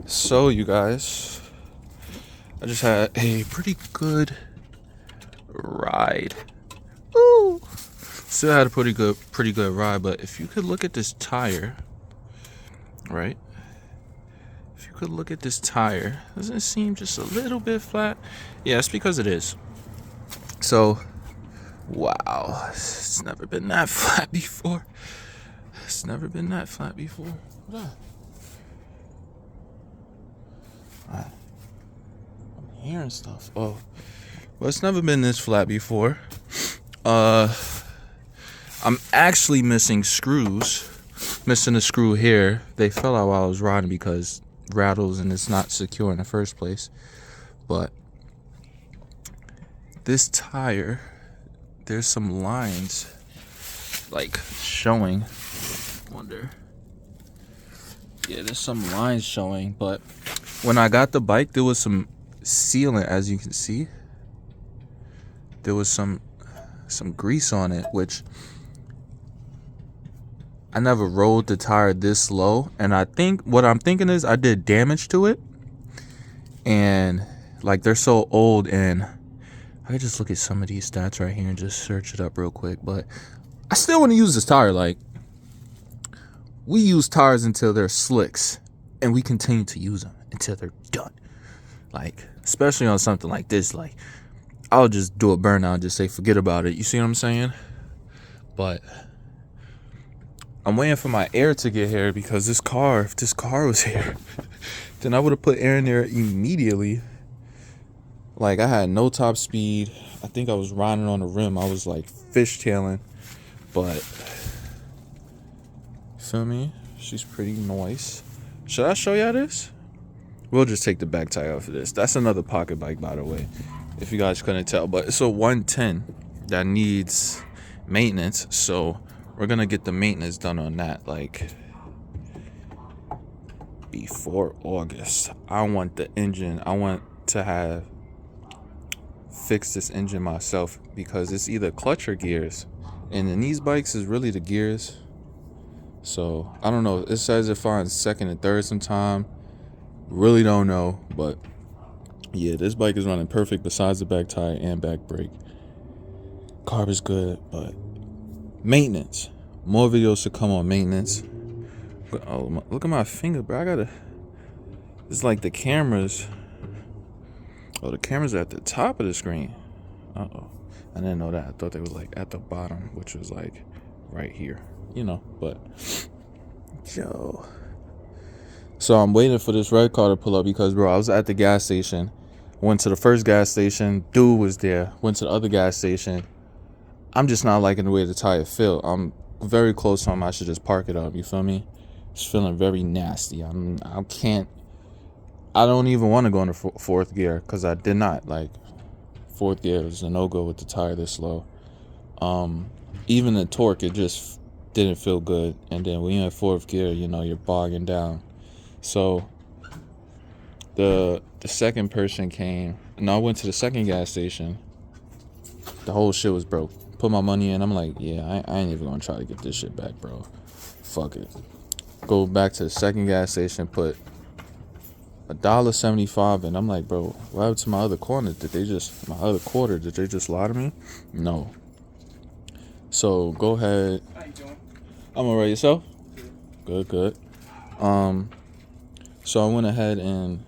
So, you guys, I just had a pretty good ride. Ooh. Still had a pretty good ride, but if you could look at this tire, right? If you could look at this tire, doesn't it seem just a little bit flat? Yeah, it's because it is. So, wow, it's never been that flat before. It's never been that flat before. I'm hearing stuff. Oh, well, it's never been this flat before. I'm actually missing screws. Missing a screw here. They fell out while I was riding because rattles and it's not secure in the first place. But this tire, there's some lines like showing. Wonder. Yeah, there's some lines showing, but when I got the bike, there was some sealant, as you can see. There was some grease on it, which I never rolled the tire this low, and I think what I'm thinking is I did damage to it, and like they're so old, and I could just look at some of these stats right here and just search it up real quick, but I still want to use this tire. Like, we use tires until they're slicks, and we continue to use them until they're done. Like, especially on something like this, like I'll just do a burnout and just say forget about it. You see what I'm saying? But I'm waiting for my air to get here because if this car was here, then I would have put air in there immediately. Like, I had no top speed. I think I was riding on the rim. I was like fishtailing. But, feel me? She's pretty nice. Should I show y'all this? We'll just take the back tire off of this. That's another pocket bike, by the way, if you guys couldn't tell. But it's a 110 that needs maintenance. So we're going to get the maintenance done on that, like, before August. I want to have fix this engine myself because it's either clutch or gears. And in these bikes is really the gears. So, I don't know. It says it finds second and third sometime. Really don't know. But, yeah, this bike is running perfect besides the back tire and back brake. Carb is good, but maintenance. More videos to come on maintenance. Oh, look at my finger, bro. It's like the cameras. Oh, the cameras are at the top of the screen. Uh-oh. I didn't know that. I thought they were like at the bottom, which was like right here. You know, but yo. So I'm waiting for this red car to pull up because, bro, I was at the gas station. Went to the first gas station. Dude was there. Went to the other gas station. I'm just not liking the way the tire feel. I'm very close to him. I should just park it up. You feel me? It's feeling very nasty. I don't even want to go into fourth gear because I did not. Like, fourth gear is a no-go with the tire this low. Even the torque, it just didn't feel good. And then when you're in fourth gear, you know, you're bogging down. So the second person came, and I went to the second gas station. The whole shit was broke. Put my money in. I'm like, yeah, I ain't even gonna try to get this shit back, bro. Fuck it. Go back to the second gas station, put $1.75, and I'm like, bro, what happened to my other quarter? Did they just lie to me? No. So go ahead. How you doing? I'm alright. Yourself? Good. So I went ahead and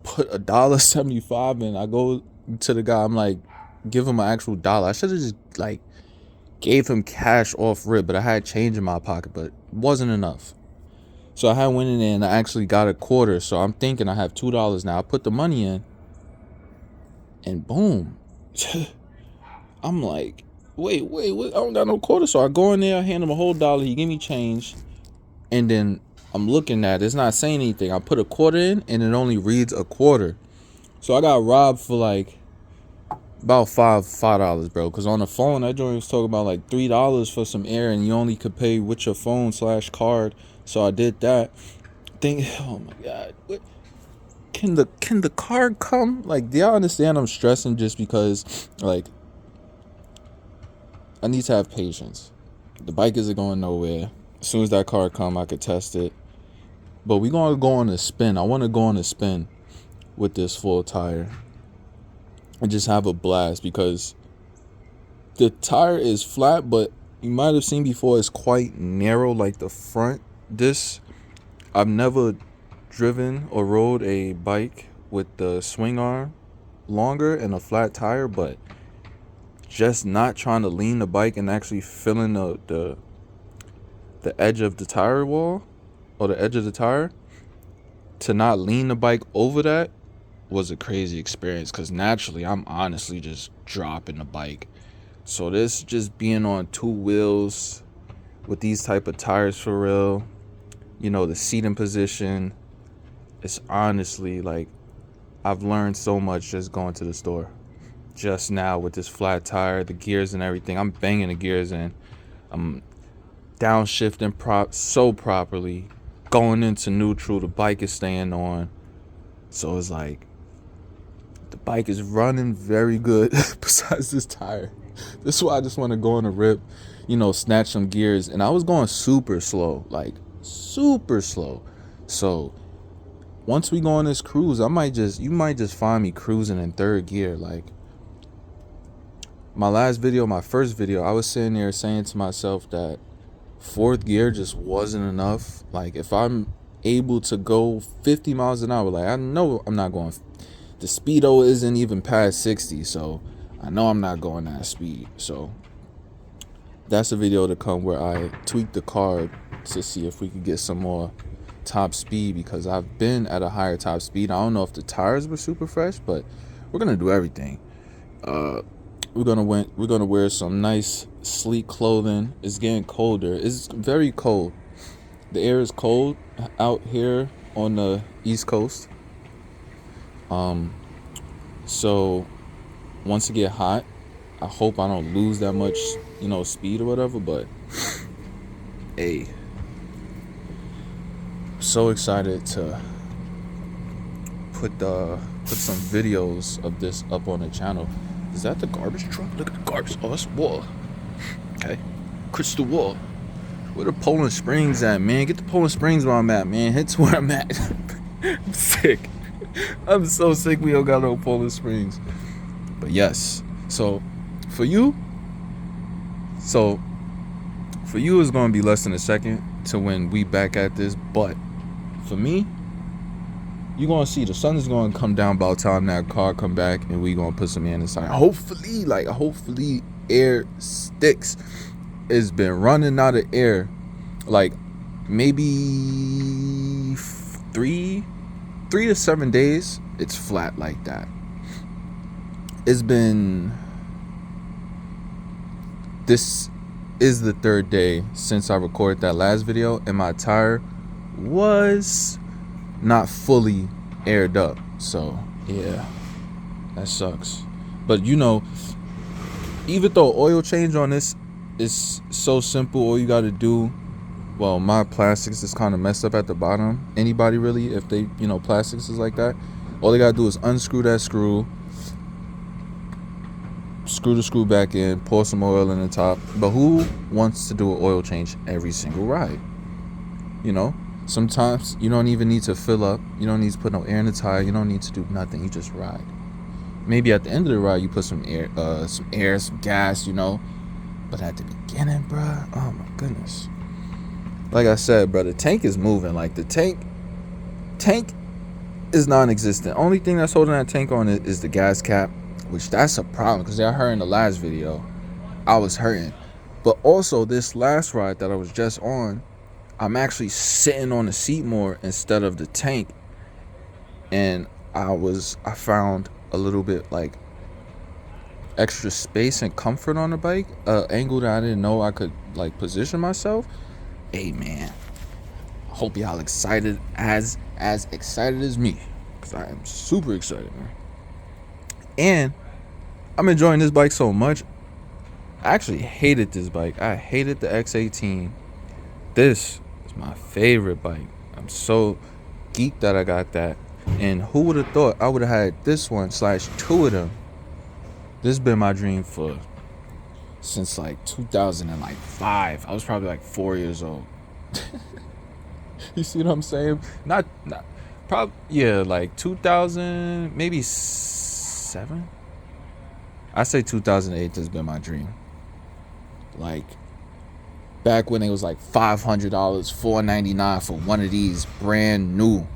put $1.75 in. I go to the guy. I'm like, give him an actual dollar. I should have just like gave him cash off rip, but I had change in my pocket, but it wasn't enough. So I went in there and I actually got a quarter. So I'm thinking I have $2 now. I put the money in, and boom. I'm like, wait, I don't got no quarter. So I go in there, I hand him a whole dollar. He gave me change, and then I'm looking at it. It's not saying anything. I put a quarter in, and it only reads a quarter. So I got robbed for like about $5, bro. Because on the phone, that joint was talking about like $3 for some air, and you only could pay with your phone / card. So I did that. Oh my god, what? Can the card come? Like, do y'all understand? I'm stressing just because, like, I need to have patience. The bike isn't going nowhere. As soon as that card come, I could test it. But we gonna go on a spin. I want to go on a spin with this full tire and just have a blast, because the tire is flat, but you might have seen before it's quite narrow, like the front disc. I've never driven or rode a bike with the swing arm longer and a flat tire, but just not trying to lean the bike and actually feeling the edge of the tire wall or the edge of the tire, to not lean the bike over that was a crazy experience, because naturally I'm honestly just dropping the bike. So this just being on two wheels with these type of tires for real, you know, the seating position, it's honestly like I've learned so much just going to the store just now with this flat tire, the gears and everything. I'm banging the gears in. I'm downshifting so properly, going into neutral. The bike is staying on. So it's like the bike is running very good besides this tire. This is why I just want to go on a rip, you know, snatch some gears. And I was going super slow, like super slow. So once we go on this cruise, you might just find me cruising in third gear. Like my first video, I was sitting there saying to myself that fourth gear just wasn't enough. Like if I'm able to go 50 miles an hour, like I know I'm not going, the speedo isn't even past 60, so I know I'm not going that speed. So that's a video to come where I tweak the car to see if we could get some more top speed, because I've been at a higher top speed. I don't know if the tires were super fresh, but we're gonna do everything. We're gonna wear some nice sleek clothing. It's getting colder. It's very cold. The air is cold out here on the East Coast. So once it get hot, I hope I don't lose that much, you know, speed or whatever. But hey, so excited to put some videos of this up on the channel. Is that the garbage truck? Look at the garbage. Oh, that's water. Okay. Crystal water. Where the Poland Springs at, man? Get the Poland Springs where I'm at, man. Hits where I'm at. I'm sick. I'm so sick we don't got no Poland Springs. But yes. So for you it's going to be less than a second to when we back at this. But for me, you're going to see the sun is going to come down by the time that car come back, and we going to put some air inside. Hopefully air sticks. It's been running out of air like maybe 3 to 7 days. It's flat like that. This is the third day since I recorded that last video, and my tire was not fully aired up. So yeah, that sucks. But you know, even though oil change on this is so simple, all you got to do, well, my plastics is kind of messed up at the bottom. Anybody really, if they, you know, plastics is like that, all they got to do is unscrew that screw the screw back in, pour some oil in the top. But who wants to do an oil change every single ride? You know, sometimes you don't even need to fill up. You don't need to put no air in the tire. You don't need to do nothing. You just ride. Maybe at the end of the ride, you put some gas, you know. But at the beginning, bruh, oh my goodness. Like I said, bro, the tank is moving. Like the tank is non-existent. Only thing that's holding that tank on it is the gas cap, which that's a problem, because I heard in the last video I was hurting. But also this last ride that I was just on, I'm actually sitting on the seat more instead of the tank, and I found a little bit like extra space and comfort on the bike, angle that I didn't know I could like position myself. Hey man, hope y'all excited as excited as me, because I am super excited, man. And I'm enjoying this bike so much. I actually hated this bike. I hated the X18. This is my favorite bike. I'm so geeked that I got that. And who would have thought I would have had this one / two of them. This has been my dream since like 2005. I was probably like 4 years old. You see what I'm saying? Not probably, yeah, like 2000, maybe 7. I say 2008 has been my dream. Like back when it was like $500, $499 for one of these brand new.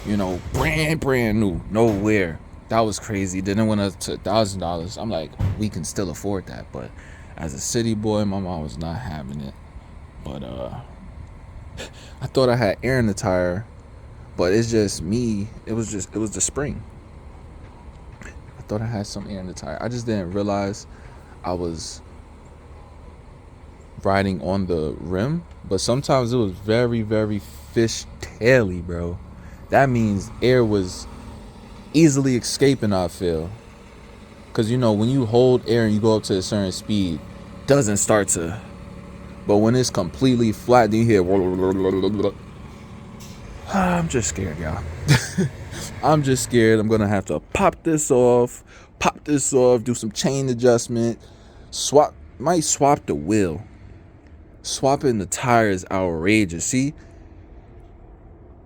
You know, brand new, nowhere. That was crazy. Then it went up to $1,000. I'm like, we can still afford that, but as a city boy, my mom was not having it. But I thought I had air in the tire, but it's just me. It was the spring. I thought I had some air in the tire. I just didn't realize I was riding on the rim, but sometimes it was very, very fish-taily, bro. That means air was easily escaping, I feel. Because, you know, when you hold air and you go up to a certain speed, doesn't start to. But when it's completely flat, then you hear. I'm just scared, y'all. I'm just scared. I'm going to have to pop this off, do some chain adjustment, might swap the wheel. Swapping the tire is outrageous. See?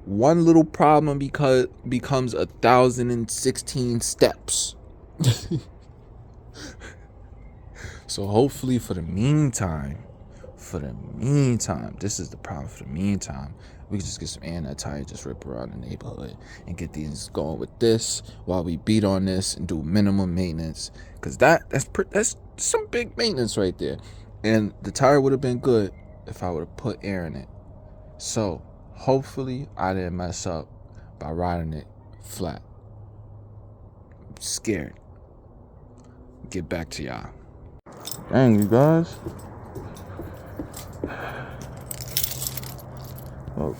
One little problem becomes 1,016 steps. So hopefully for the meantime, this is the problem. For the meantime, we can just get some air in that tire, just rip around the neighborhood and get these going with this while we beat on this and do minimum maintenance. Because that's some big maintenance right there. And the tire would have been good if I would have put air in it. So hopefully I didn't mess up by riding it flat. I'm scared. Get back to y'all. Dang, you guys. Well,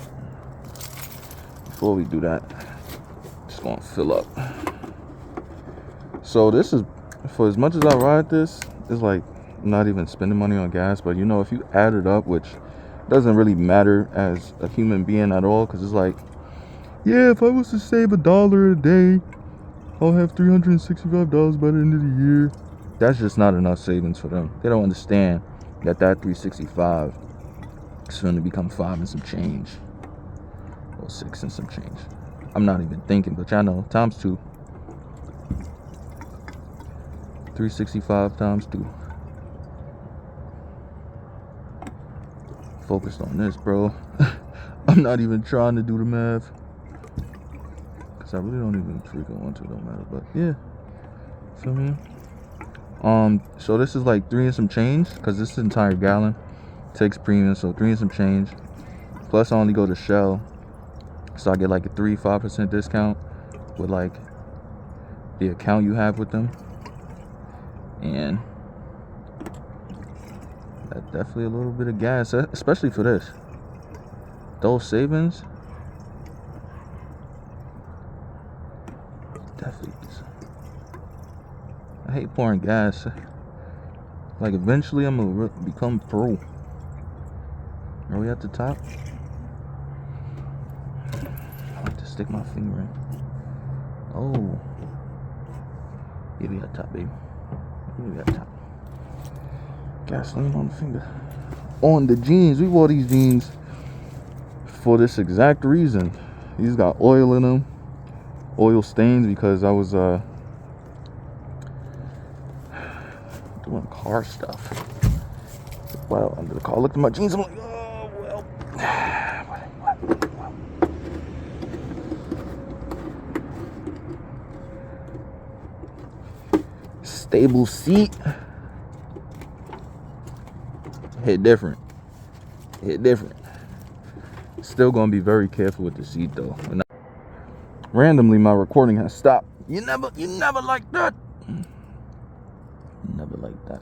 before we do that, just gonna fill up. So this is, for as much as I ride this, it's like I'm not even spending money on gas. But you know, if you add it up, which doesn't really matter as a human being at all, because it's like, yeah, if I was to save $1 a day, I'll have $365 by the end of the year. That's just not enough savings for them. They don't understand that 365 is going to become 5 and some change, or 6 and some change. I'm not even thinking, but y'all know, times 2. 365 times 2. Focused on this, bro. I'm not even trying to do the math, because I really don't even freaking want to. Don't matter, but yeah, feel me? So this is like 3 and some change, because this entire gallon takes premium, so 3 and some change. Plus I only go to Shell, so I get like a 5% discount with like the account you have with them, and that's definitely a little bit of gas, especially for this. Those savings definitely. I hate pouring gas. Like eventually I'm gonna become pro. Are we at the top? I like to stick my finger in. Oh, yeah, we at top, baby. Yeah, we at top. Gasoline on the finger. On the jeans. We wore these jeans for this exact reason. These got oil in them, oil stains, because I was doing car stuff. Well, under the car, I looked at my jeans. I'm like, oh well. Stable seat. Hit different. Still gonna be very careful with the seat though. Randomly, my recording has stopped. You never like that. Never like that.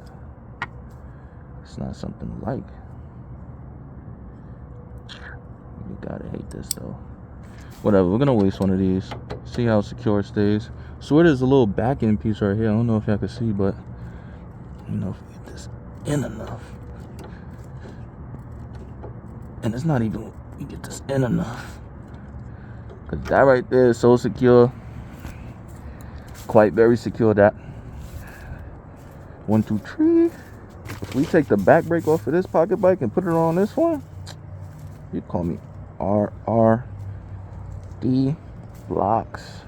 It's not something to like. You gotta hate this though. Whatever, we're gonna waste one of these. See how secure it stays. So there's a little back end piece right here. I don't know if y'all can see, but you know, if we get this in enough. And it's not even, we get this in enough. Cause that right there is so secure. Quite very secure, that. 1, 2, 3. If we take the back brake off of this pocket bike and put it on this one, You call me RRD Blocks.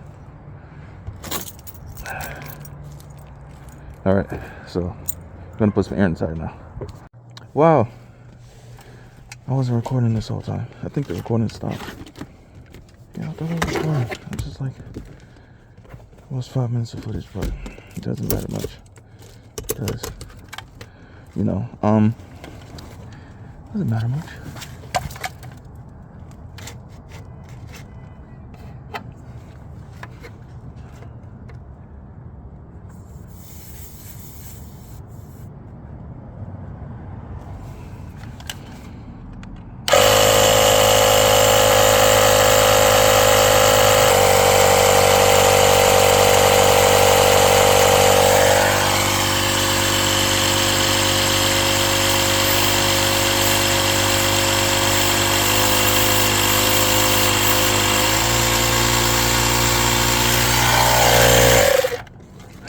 All right, so I'm gonna put some air inside now. Wow, I wasn't recording this whole time. I think the recording stopped. Yeah, I thought I was recording. I was just like, it was 5 minutes of footage, but it doesn't matter much because, you know, doesn't matter much.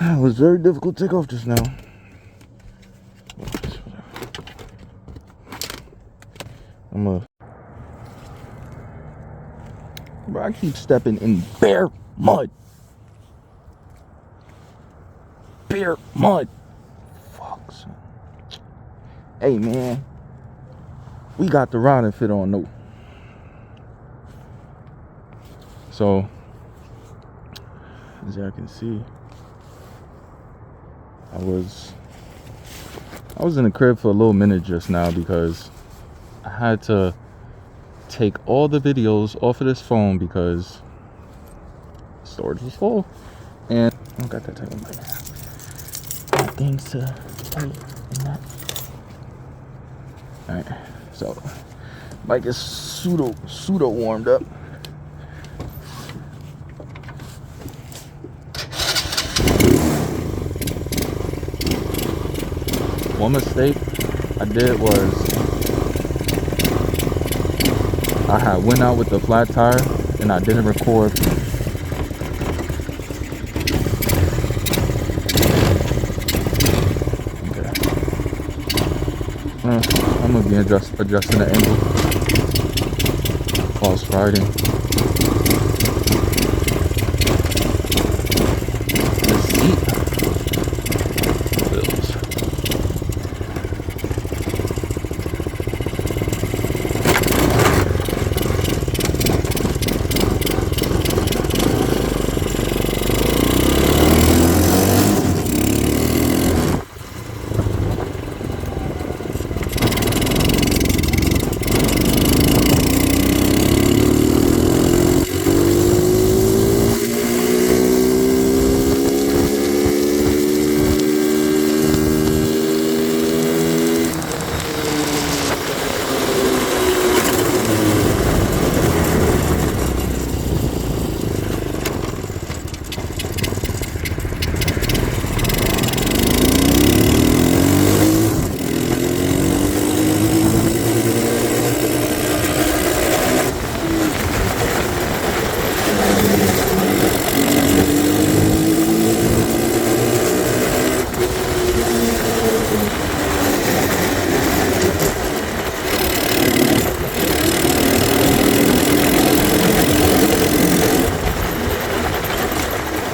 It was very difficult to take off just now. Bro, I keep stepping in bare mud. Bare mud. Fuck, son. Hey, man. We got the rod and fit on though. So, as y'all can see, I was in the crib for a little minute just now because I had to take all the videos off of this phone because storage was full. And I don't got that type of mic. Got things to play in that. Alright, so mic is pseudo warmed up. One mistake I did was I had went out with the flat tire and I didn't record. Okay. I'm gonna be adjusting the angle. False Friday. The seat feels.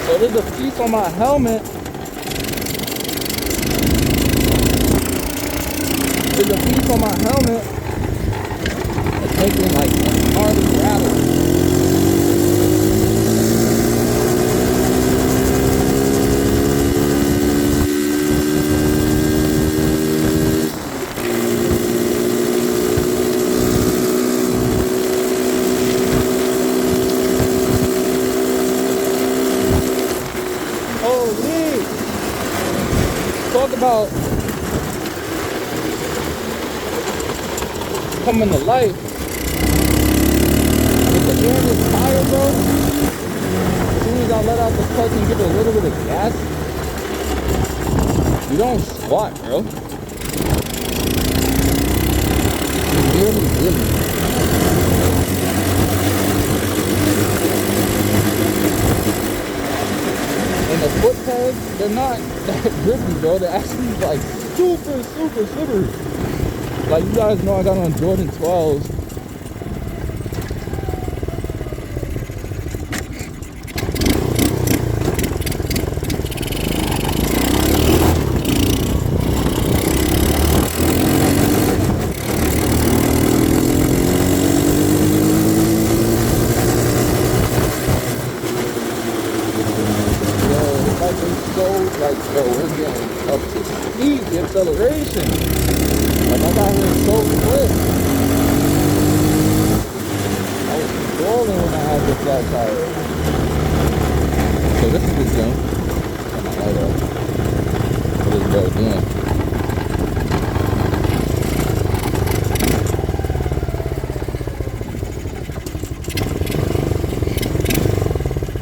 So there's a piece on my helmet. There's a piece on my helmet that's making like hardly rattle. Talk about coming to life. With the air in this tire, bro, as soon as I let out the clutch and give it a little bit of gas, you don't squat, bro. You really didn't. And the foot pegs, they're not that grippy, bro. They're actually like super slippery. Like, you guys know I got on Jordan 12s, the acceleration. Like I got here so quick. I was controlling when I had the flat tire. So this is the jump. Turn my light off. What is bro doing?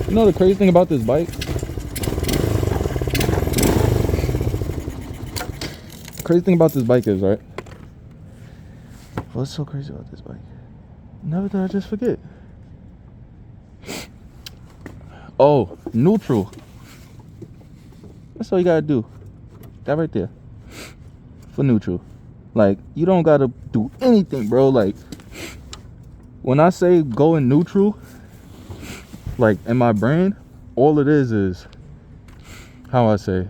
You know the crazy thing about this bike? Crazy thing about this bike is, right? What's so crazy about this bike? Never did I just forget. Oh, neutral. That's all you gotta do. That right there. For neutral. Like, you don't gotta do anything, bro. Like, when I say go in neutral, like in my brain, all it is how I say,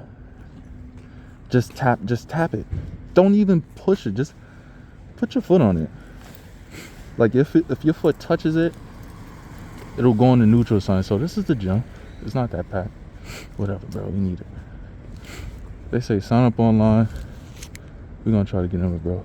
just tap it. Don't even push it. Just put your foot on it. Like if your foot touches it, it'll go on the neutral sign. So this is the jump. It's not that packed. Whatever, bro. We need it. They say sign up online. We're gonna try to get in it, bro.